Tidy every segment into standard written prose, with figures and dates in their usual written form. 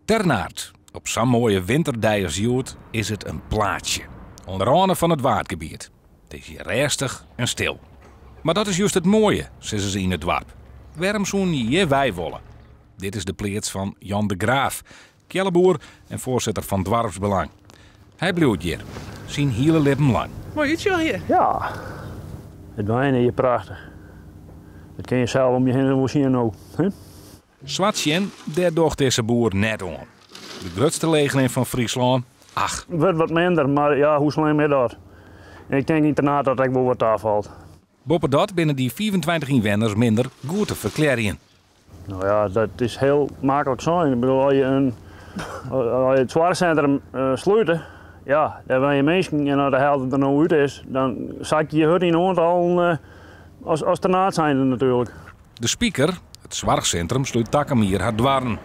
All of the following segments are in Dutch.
Ternaert, op zo'n mooie winterdij als Joet, is het een plaatsje. Onder andere van het waardgebied. Het is hier rustig en stil. Maar dat is juist het mooie, zeggen ze in het dorp. Waarom zo'n je wij willen? Dit is de plaats van Jan de Graaf, kelleboer en voorzitter van Dwarpsbelang. Hij bloeit hier, zijn hele leven lang. Mooi ietsje hier. Ja, het wijnen hier prachtig. Dat kun je zelf om je heen wel zien ook. Zwartjen, daar docht deze boer net om. De grootste legeling van Friesland, ach. Het wordt wat minder, maar ja, hoe slim is dat? En ik denk niet daarna dat ik wel wat afvalt. Boven dat binnen die 24 inwoners minder goed te verklaren. Nou ja, dat is heel makkelijk zijn. Ik bedoel, als je het zorgcentrum sluit, ja, daar ben je mensen en als de helft er nou uit is, dan zak je hut in de hand al als ternaat zijn natuurlijk. De speaker, het zorgcentrum, sluit Takkenmier haar dwarren.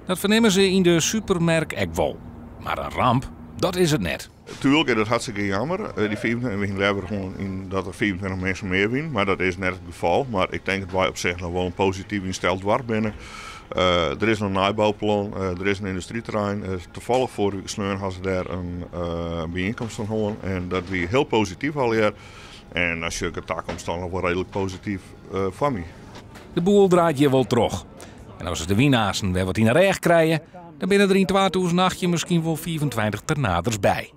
Dat vernemen ze in de supermarkt ook wel. Maar een ramp, dat is het net. Tuurlijk is het hartstikke jammer. Die 25, we gingen liever gewoon in dat er 24 mensen meer zijn. Maar dat is net het geval. Maar ik denk dat wij op zich nog wel een positief ingesteld dorp binnen. Er is een nabouwplan, er is een industrieterrein. Toevallig vorige week hadden ze daar een bijeenkomst van horen. En dat was heel positief al hier. En als je het toekomst dan nog wel redelijk positief van mij. De boel draait je wel terug. En als ze de winnaarsen weer wat in de reg krijgen, dan binnen er in 2008 misschien wel 24 ternaders bij.